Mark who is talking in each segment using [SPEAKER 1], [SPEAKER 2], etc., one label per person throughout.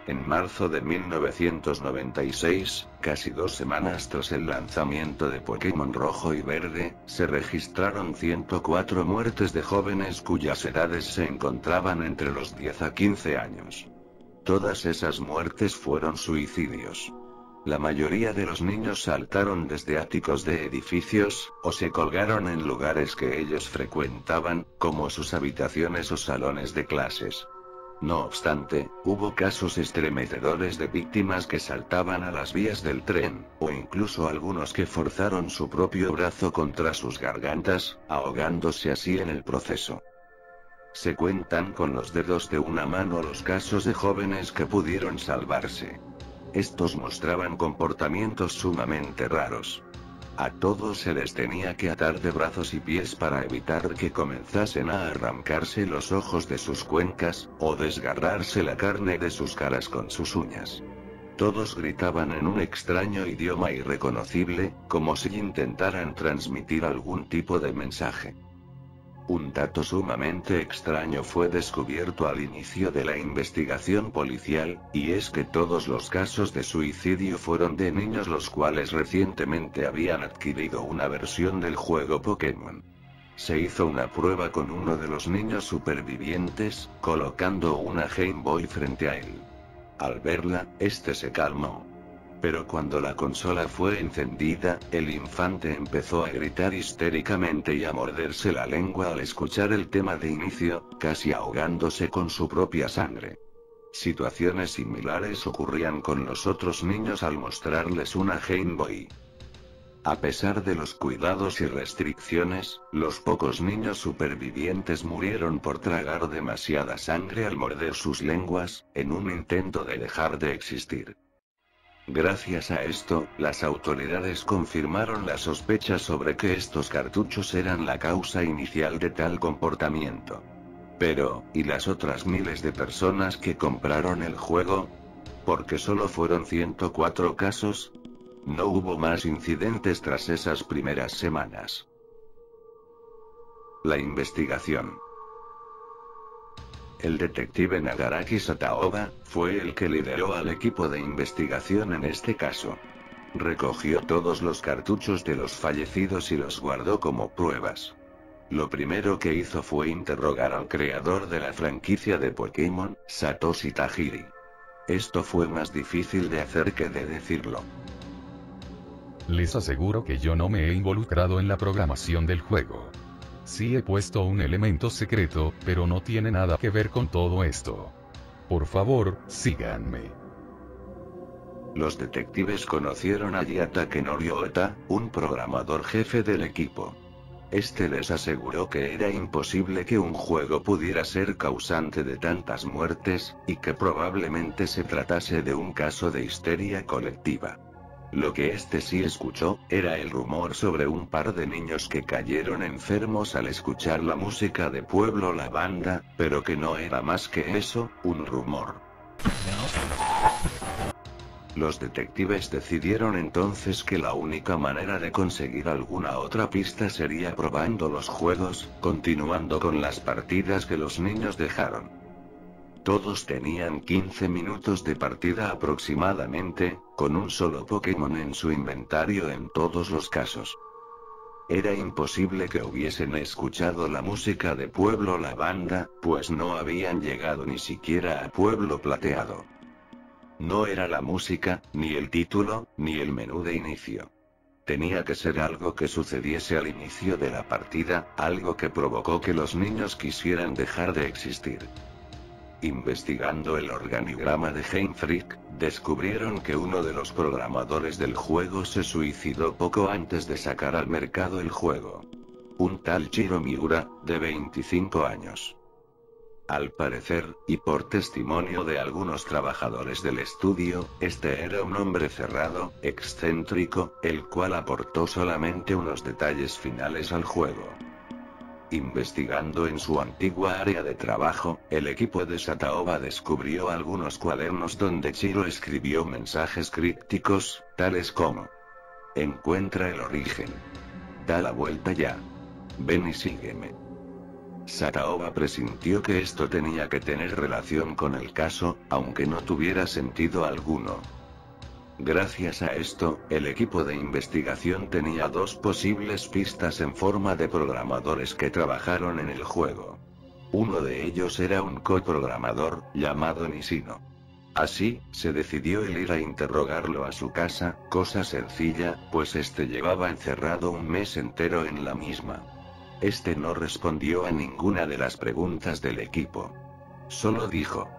[SPEAKER 1] En marzo de 1996, casi 2 semanas tras el lanzamiento de Pokémon Rojo y Verde, se registraron 104 muertes de jóvenes cuyas edades se encontraban entre los 10 a 15 años. Todas esas muertes fueron suicidios. La mayoría de los niños saltaron desde áticos de edificios, o se colgaron en lugares que ellos frecuentaban, como sus habitaciones o salones de clases. No obstante, hubo casos estremecedores de víctimas que saltaban a las vías del tren, o incluso algunos que forzaron su propio brazo contra sus gargantas, ahogándose así en el proceso. Se cuentan con los dedos de una mano los casos de jóvenes que pudieron salvarse. Estos mostraban comportamientos sumamente raros. A todos se les tenía que atar de brazos y pies para evitar que comenzasen a arrancarse los ojos de sus cuencas, o desgarrarse la carne de sus caras con sus uñas. Todos gritaban en un extraño idioma irreconocible, como si intentaran transmitir algún tipo de mensaje. Un dato sumamente extraño fue descubierto al inicio de la investigación policial, y es que todos los casos de suicidio fueron de niños los cuales recientemente habían adquirido una versión del juego Pokémon. Se hizo una prueba con uno de los niños supervivientes, colocando una Game Boy frente a él. Al verla, este se calmó. Pero cuando la consola fue encendida, el infante empezó a gritar histéricamente y a morderse la lengua al escuchar el tema de inicio, casi ahogándose con su propia sangre. Situaciones similares ocurrían con los otros niños al mostrarles una Game Boy. A pesar de los cuidados y restricciones, los pocos niños supervivientes murieron por tragar demasiada sangre al morder sus lenguas, en un intento de dejar de existir. Gracias a esto, las autoridades confirmaron las sospechas sobre que estos cartuchos eran la causa inicial de tal comportamiento. Pero, ¿y las otras miles de personas que compraron el juego? ¿Por qué solo fueron 104 casos? No hubo más incidentes tras esas primeras semanas. La investigación. El detective Nagaraki Sataoba fue el que lideró al equipo de investigación en este caso. Recogió todos los cartuchos de los fallecidos y los guardó como pruebas. Lo primero que hizo fue interrogar al creador de la franquicia de Pokémon, Satoshi Tajiri. Esto fue más difícil de hacer que de decirlo.
[SPEAKER 2] Les aseguro que yo no me he involucrado en la programación del juego. Sí he puesto un elemento secreto, pero no tiene nada que ver con todo esto. Por favor, síganme.
[SPEAKER 1] Los detectives conocieron a Yatake Noriota, un programador jefe del equipo. Este les aseguró que era imposible que un juego pudiera ser causante de tantas muertes, y que probablemente se tratase de un caso de histeria colectiva. Lo que este sí escuchó, era el rumor sobre un par de niños que cayeron enfermos al escuchar la música de Pueblo Lavanda, pero que no era más que eso, un rumor. Los detectives decidieron entonces que la única manera de conseguir alguna otra pista sería probando los juegos, continuando con las partidas que los niños dejaron. Todos tenían 15 minutos de partida aproximadamente, con un solo Pokémon en su inventario en todos los casos. Era imposible que hubiesen escuchado la música de Pueblo Lavanda, pues no habían llegado ni siquiera a Pueblo Plateado. No era la música, ni el título, ni el menú de inicio. Tenía que ser algo que sucediese al inicio de la partida, algo que provocó que los niños quisieran dejar de existir. Investigando el organigrama de Game Freak, descubrieron que uno de los programadores del juego se suicidó poco antes de sacar al mercado el juego. Un tal Shiro Miura, de 25 años. Al parecer, y por testimonio de algunos trabajadores del estudio, este era un hombre cerrado, excéntrico, el cual aportó solamente unos detalles finales al juego. Investigando en su antigua área de trabajo, el equipo de Sataoba descubrió algunos cuadernos donde Chiro escribió mensajes crípticos, tales como: encuentra el origen. Da la vuelta ya. Ven y sígueme. Sataoba presintió que esto tenía que tener relación con el caso, aunque no tuviera sentido alguno. Gracias a esto, el equipo de investigación tenía dos posibles pistas en forma de programadores que trabajaron en el juego. Uno de ellos era un coprogramador, llamado Nishino. Así, se decidió el ir a interrogarlo a su casa, cosa sencilla, pues este llevaba encerrado un mes entero en la misma. Este no respondió a ninguna de las preguntas del equipo. Solo dijo: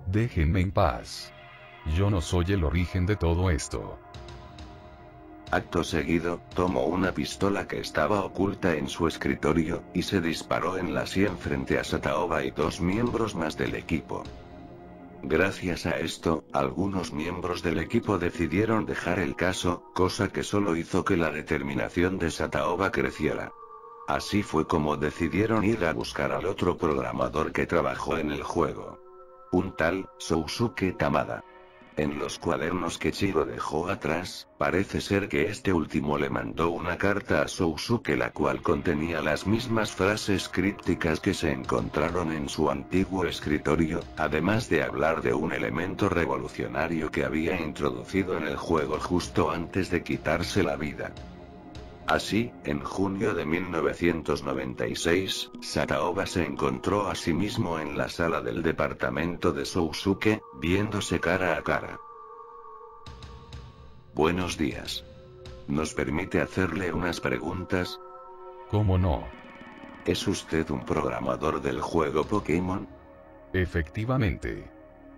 [SPEAKER 2] déjenme en paz. Yo no soy el origen de todo esto.
[SPEAKER 1] Acto seguido, tomó una pistola que estaba oculta en su escritorio, y se disparó en la sien frente a Sataoba y dos miembros más del equipo. Gracias a esto, algunos miembros del equipo decidieron dejar el caso, cosa que solo hizo que la determinación de Sataoba creciera. Así fue como decidieron ir a buscar al otro programador que trabajó en el juego. Un tal, Sousuke Tamada. En los cuadernos que Chiro dejó atrás, parece ser que este último le mandó una carta a Sousuke la cual contenía las mismas frases crípticas que se encontraron en su antiguo escritorio, además de hablar de un elemento revolucionario que había introducido en el juego justo antes de quitarse la vida. Así, en junio de 1996, Sataoba se encontró a sí mismo en la sala del departamento de Sousuke, viéndose cara a cara. Buenos días. ¿Nos permite hacerle unas preguntas?
[SPEAKER 2] ¿Cómo no?
[SPEAKER 1] ¿Es usted un programador del juego Pokémon?
[SPEAKER 2] Efectivamente.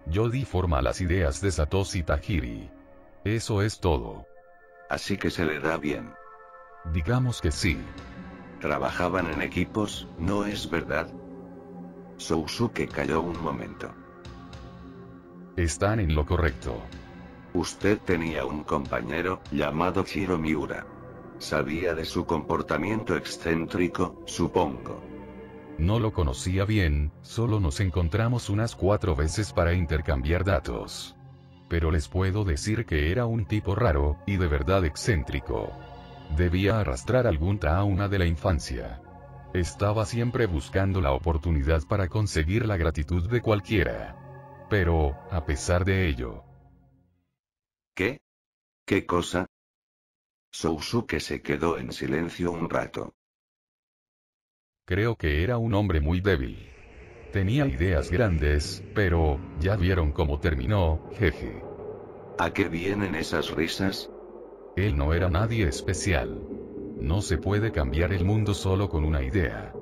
[SPEAKER 2] Yo di forma a las ideas de Satoshi Tajiri. Eso es todo.
[SPEAKER 1] Así que se le da bien.
[SPEAKER 2] Digamos que sí.
[SPEAKER 1] Trabajaban en equipos, ¿no es verdad? Sousuke calló un momento.
[SPEAKER 2] Están en lo correcto.
[SPEAKER 1] Usted tenía un compañero, llamado Chiro Miura. Sabía de su comportamiento excéntrico, supongo.
[SPEAKER 2] No lo conocía bien, solo nos encontramos unas 4 veces para intercambiar datos. Pero les puedo decir que era un tipo raro, y de verdad excéntrico. Debía arrastrar algún trauma de la infancia. Estaba siempre buscando la oportunidad para conseguir la gratitud de cualquiera. Pero, a pesar de ello...
[SPEAKER 1] ¿Qué? ¿Qué cosa? Sousuke se quedó en silencio un rato.
[SPEAKER 2] Creo que era un hombre muy débil. Tenía ideas grandes, pero, ya vieron cómo terminó, jeje.
[SPEAKER 1] ¿A qué vienen esas risas?
[SPEAKER 2] Él no era nadie especial. No se puede cambiar el mundo solo con una idea.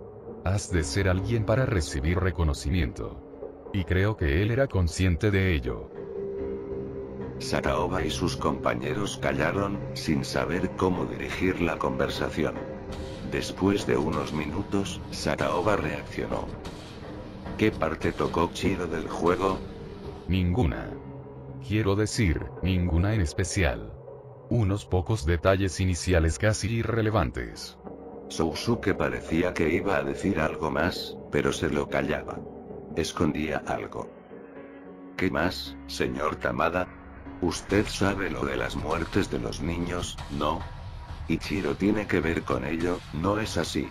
[SPEAKER 2] Has de ser alguien para recibir reconocimiento. Y creo que él era consciente de ello.
[SPEAKER 1] Sataoba y sus compañeros callaron, sin saber cómo dirigir la conversación. Después de unos minutos, Sataoba reaccionó. ¿Qué parte tocó Chiro del juego?
[SPEAKER 2] Ninguna. Quiero decir, ninguna en especial. Unos pocos detalles iniciales casi irrelevantes.
[SPEAKER 1] Sousuke parecía que iba a decir algo más, pero se lo callaba. Escondía algo. ¿Qué más, señor Tamada? Usted sabe lo de las muertes de los niños, ¿no? Ichiro tiene que ver con ello, ¿no es así?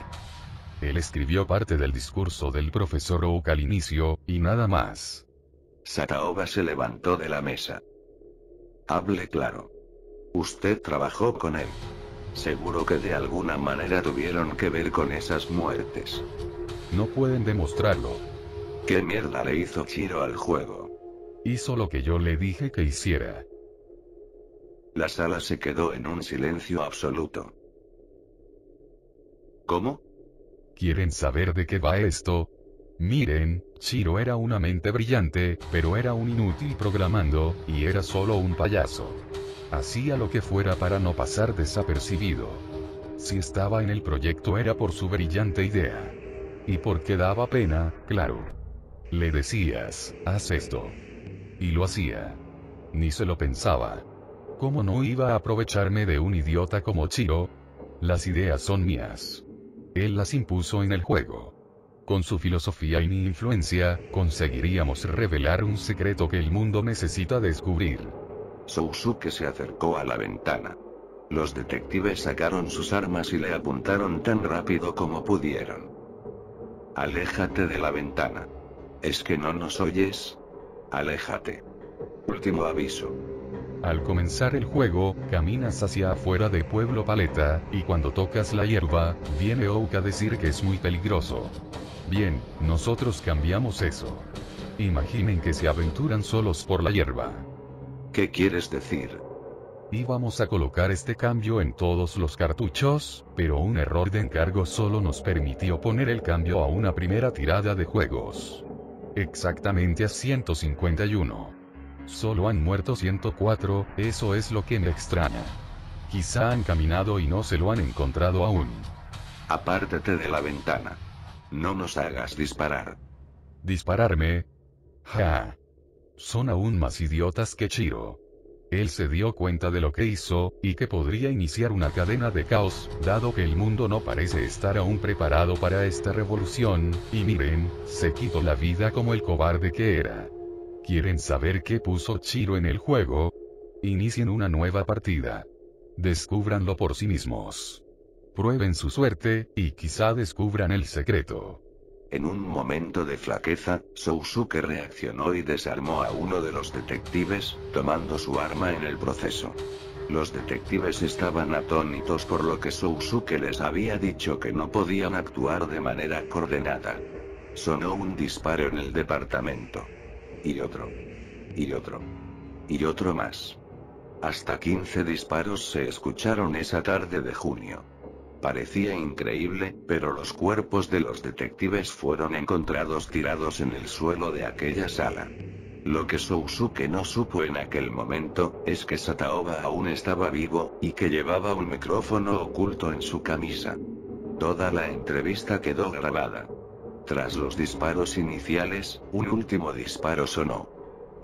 [SPEAKER 2] Él escribió parte del discurso del profesor Oak al inicio, y nada más.
[SPEAKER 1] Sataoba se levantó de la mesa. Hable claro. Usted trabajó con él. Seguro que de alguna manera tuvieron que ver con esas muertes.
[SPEAKER 2] No pueden demostrarlo.
[SPEAKER 1] ¿Qué mierda le hizo Chiro al juego?
[SPEAKER 2] Hizo lo que yo le dije que hiciera.
[SPEAKER 1] La sala se quedó en un silencio absoluto. ¿Cómo?
[SPEAKER 2] ¿Quieren saber de qué va esto? Miren, Chiro era una mente brillante, pero era un inútil programando, y era solo un payaso. Hacía lo que fuera para no pasar desapercibido. Si estaba en el proyecto era por su brillante idea. Y porque daba pena, claro. Le decías, haz esto. Y lo hacía. Ni se lo pensaba. ¿Cómo no iba a aprovecharme de un idiota como Chiro? Las ideas son mías. Él las impuso en el juego. Con su filosofía y mi influencia, conseguiríamos revelar un secreto que el mundo necesita descubrir.
[SPEAKER 1] Sousuke se acercó a la ventana. Los detectives sacaron sus armas y le apuntaron tan rápido como pudieron. Aléjate de la ventana. ¿Es que no nos oyes? Aléjate. Último aviso.
[SPEAKER 2] Al comenzar el juego, caminas hacia afuera de Pueblo Paleta, y cuando tocas la hierba, viene Oak a decir que es muy peligroso. Bien, nosotros cambiamos eso. Imaginen que se aventuran solos por la hierba.
[SPEAKER 1] ¿Qué quieres decir?
[SPEAKER 2] Íbamos a colocar este cambio en todos los cartuchos, pero un error de encargo solo nos permitió poner el cambio a una primera tirada de juegos. Exactamente a 151. Solo han muerto 104, eso es lo que me extraña. Quizá han caminado y no se lo han encontrado aún.
[SPEAKER 1] Apártate de la ventana. No nos hagas disparar.
[SPEAKER 2] ¿Dispararme? Ja. Son aún más idiotas que Chiro. Él se dio cuenta de lo que hizo, y que podría iniciar una cadena de caos, dado que el mundo no parece estar aún preparado para esta revolución, y miren, se quitó la vida como el cobarde que era. ¿Quieren saber qué puso Chiro en el juego? Inicien una nueva partida. Descúbranlo por sí mismos. Prueben su suerte, y quizá descubran el secreto.
[SPEAKER 1] En un momento de flaqueza, Sousuke reaccionó y desarmó a uno de los detectives, tomando su arma en el proceso. Los detectives estaban atónitos por lo que Sousuke les había dicho que no podían actuar de manera coordinada. Sonó un disparo en el departamento. Y otro. Y otro. Y otro más. Hasta 15 disparos se escucharon esa tarde de junio. Parecía increíble, pero los cuerpos de los detectives fueron encontrados tirados en el suelo de aquella sala. Lo que Sousuke no supo en aquel momento, es que Sataoba aún estaba vivo, y que llevaba un micrófono oculto en su camisa. Toda la entrevista quedó grabada. Tras los disparos iniciales, un último disparo sonó.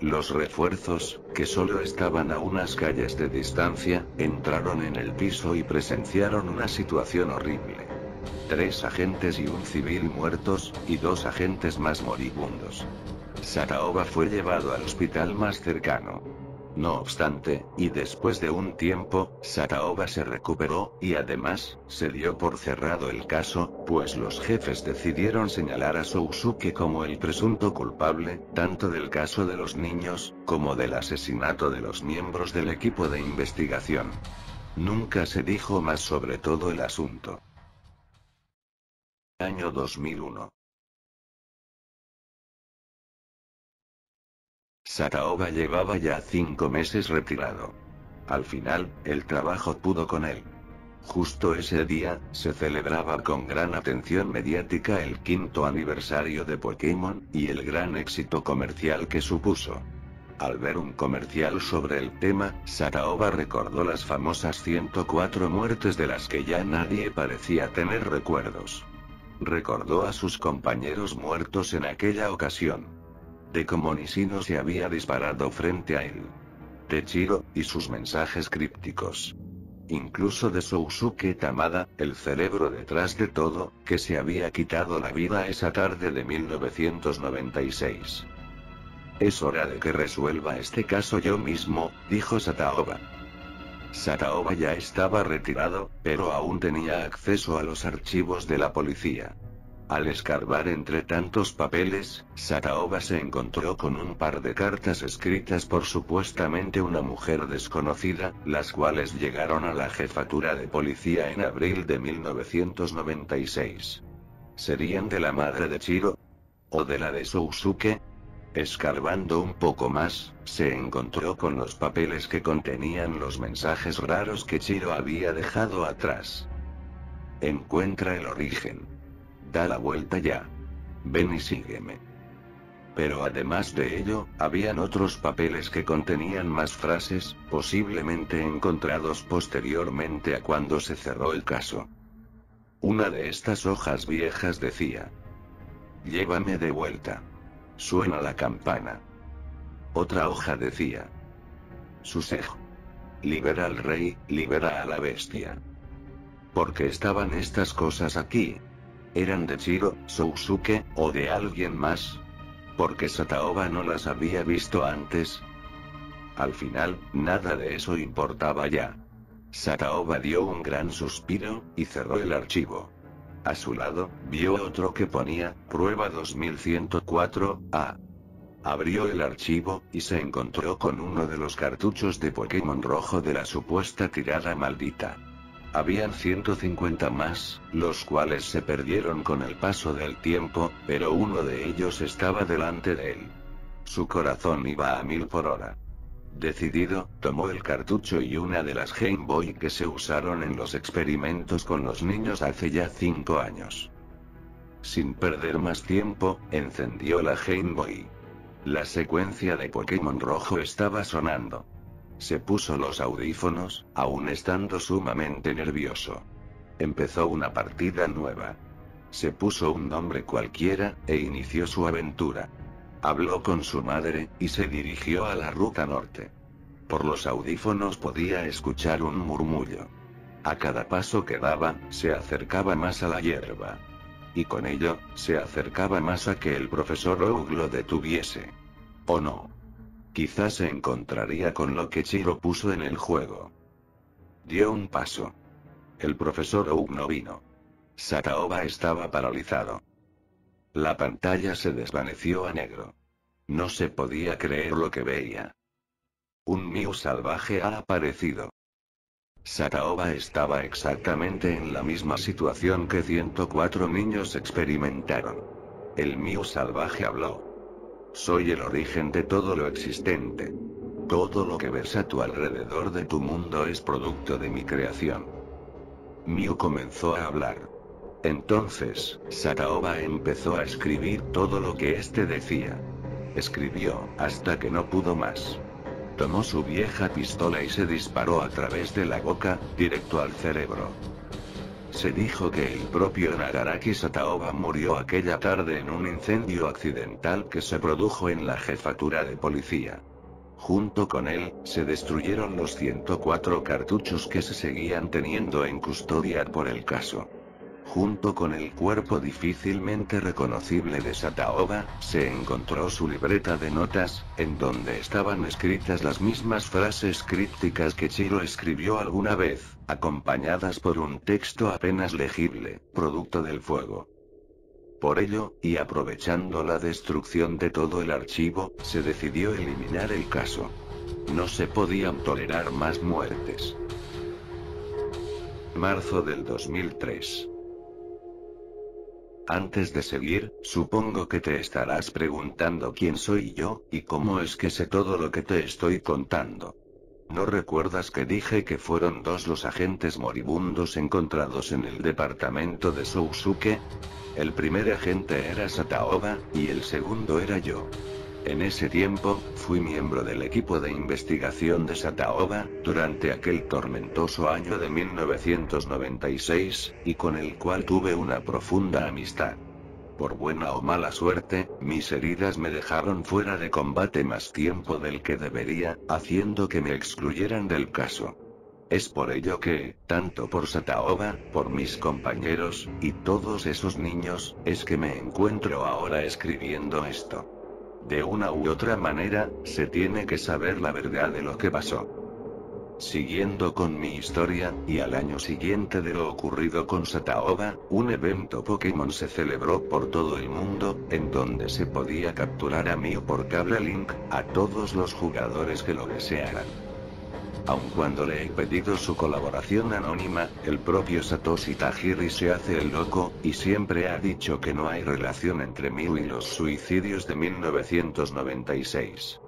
[SPEAKER 1] Los refuerzos, que solo estaban a unas calles de distancia, entraron en el piso y presenciaron una situación horrible. 3 agentes y un civil muertos, y 2 agentes más moribundos. Sataoba fue llevado al hospital más cercano. No obstante, y después de un tiempo, Sataoba se recuperó, y además, se dio por cerrado el caso, pues los jefes decidieron señalar a Sousuke como el presunto culpable, tanto del caso de los niños, como del asesinato de los miembros del equipo de investigación. Nunca se dijo más sobre todo el asunto. Año 2001. Sataoba llevaba ya 5 meses retirado. Al final, el trabajo pudo con él. Justo ese día, se celebraba con gran atención mediática el 5º aniversario de Pokémon, y el gran éxito comercial que supuso. Al ver un comercial sobre el tema, Sataoba recordó las famosas 104 muertes de las que ya nadie parecía tener recuerdos. Recordó a sus compañeros muertos en aquella ocasión. De cómo Nishino se había disparado frente a él. De Chiro, y sus mensajes crípticos. Incluso de Sousuke Tamada, el cerebro detrás de todo, que se había quitado la vida esa tarde de 1996. Es hora de que resuelva este caso yo mismo, dijo Sataoba. Sataoba ya estaba retirado, pero aún tenía acceso a los archivos de la policía. Al escarbar entre tantos papeles, Sataoba se encontró con un par de cartas escritas por supuestamente una mujer desconocida, las cuales llegaron a la jefatura de policía en abril de 1996. ¿Serían de la madre de Chiro? ¿O de la de Sousuke? Escarbando un poco más, se encontró con los papeles que contenían los mensajes raros que Chiro había dejado atrás. Encuentra el origen. Da la vuelta ya. Ven y sígueme. Pero además de ello, habían otros papeles que contenían más frases, posiblemente encontrados posteriormente a cuando se cerró el caso. Una de estas hojas viejas decía: llévame de vuelta. Suena la campana. Otra hoja decía: Susejo. Libera al rey, libera a la bestia. ¿Por qué estaban estas cosas aquí? ¿Eran de Chiro, Sousuke, o de alguien más? ¿Porque Sataoba no las había visto antes? Al final, nada de eso importaba ya. Sataoba dio un gran suspiro, y cerró el archivo. A su lado, vio otro que ponía, prueba 2104A. Abrió el archivo, y se encontró con uno de los cartuchos de Pokémon rojo de la supuesta tirada maldita. Habían 150 más, los cuales se perdieron con el paso del tiempo, pero uno de ellos estaba delante de él. Su corazón iba a 1000 por hora. Decidido, tomó el cartucho y una de las Game Boy que se usaron en los experimentos con los niños hace ya 5 años. Sin perder más tiempo, encendió la Game Boy. La secuencia de Pokémon rojo estaba sonando. Se puso los audífonos, aún estando sumamente nervioso. Empezó una partida nueva. Se puso un nombre cualquiera, e inició su aventura. Habló con su madre, y se dirigió a la ruta norte. Por los audífonos podía escuchar un murmullo. A cada paso que daba, se acercaba más a la hierba. Y con ello, se acercaba más a que el profesor Oak lo detuviese. ¿O no? Quizás se encontraría con lo que Chiro puso en el juego. Dio un paso. El profesor Oak no vino. Sataoba estaba paralizado. La pantalla se desvaneció a negro. No se podía creer lo que veía. Un Mew salvaje ha aparecido. Sataoba estaba exactamente en la misma situación que 104 niños experimentaron. El Mew salvaje habló. Soy el origen de todo lo existente. Todo lo que ves a tu alrededor de tu mundo es producto de mi creación. Mew comenzó a hablar. Entonces, Sataoba empezó a escribir todo lo que éste decía. Escribió, hasta que no pudo más. Tomó su vieja pistola y se disparó a través de la boca, directo al cerebro. Se dijo que el propio Nagaraki Sataoba murió aquella tarde en un incendio accidental que se produjo en la jefatura de policía. Junto con él, se destruyeron los 104 cartuchos que se seguían teniendo en custodia por el caso. Junto con el cuerpo difícilmente reconocible de Sataoba, se encontró su libreta de notas, en donde estaban escritas las mismas frases crípticas que Chiro escribió alguna vez, acompañadas por un texto apenas legible, producto del fuego. Por ello, y aprovechando la destrucción de todo el archivo, se decidió eliminar el caso. No se podían tolerar más muertes. Marzo del 2003. Antes de seguir, supongo que te estarás preguntando quién soy yo, y cómo es que sé todo lo que te estoy contando. ¿No recuerdas que dije que fueron 2 los agentes moribundos encontrados en el departamento de Sousuke? El primer agente era Sataoba, y el segundo era yo. En ese tiempo, fui miembro del equipo de investigación de Sataoba, durante aquel tormentoso año de 1996, y con el cual tuve una profunda amistad. Por buena o mala suerte, mis heridas me dejaron fuera de combate más tiempo del que debería, haciendo que me excluyeran del caso. Es por ello que, tanto por Sataoba, por mis compañeros, y todos esos niños, es que me encuentro ahora escribiendo esto. De una u otra manera, se tiene que saber la verdad de lo que pasó. Siguiendo con mi historia, y al año siguiente de lo ocurrido con Sataoba, un evento Pokémon se celebró por todo el mundo, en donde se podía capturar a Mew por cable link, a todos los jugadores que lo desearan. Aun cuando le he pedido su colaboración anónima, el propio Satoshi Tajiri se hace el loco, y siempre ha dicho que no hay relación entre Mew y los suicidios de 1996.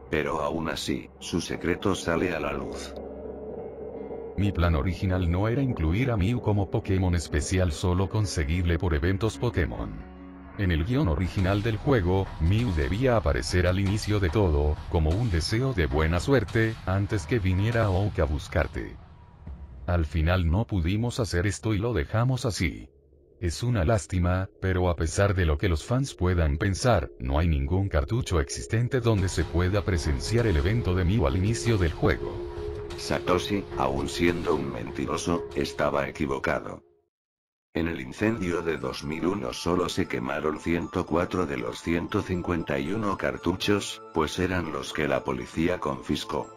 [SPEAKER 1] Pero aún así, su secreto sale a la luz.
[SPEAKER 2] Mi plan original no era incluir a Mew como Pokémon especial solo conseguible por eventos Pokémon. En el guión original del juego, Mew debía aparecer al inicio de todo, como un deseo de buena suerte, antes que viniera Oak a buscarte. Al final no pudimos hacer esto y lo dejamos así. Es una lástima, pero a pesar de lo que los fans puedan pensar, no hay ningún cartucho existente donde se pueda presenciar el evento de Mew al inicio del juego.
[SPEAKER 1] Satoshi, aun siendo un mentiroso, estaba equivocado. En el incendio de 2001 solo se quemaron 104 de los 151 cartuchos, pues eran los que la policía confiscó.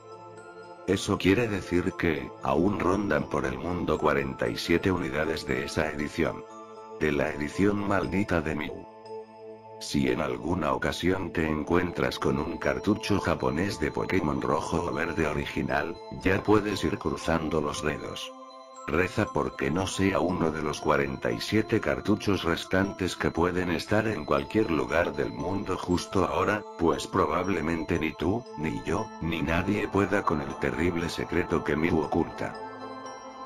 [SPEAKER 1] Eso quiere decir que, aún rondan por el mundo 47 unidades de esa edición. de la edición maldita de Mew. Si en alguna ocasión te encuentras con un cartucho japonés de Pokémon rojo o verde original, ya puedes ir cruzando los dedos. Reza porque no sea uno de los 47 cartuchos restantes que pueden estar en cualquier lugar del mundo justo ahora, pues probablemente ni tú, ni yo, ni nadie pueda con el terrible secreto que Mew oculta.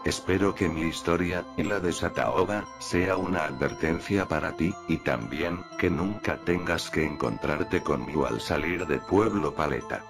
[SPEAKER 1] Espero que mi historia, y la de Sataoga, sea una advertencia para ti, y también, que nunca tengas que encontrarte con Mew al salir de Pueblo Paleta.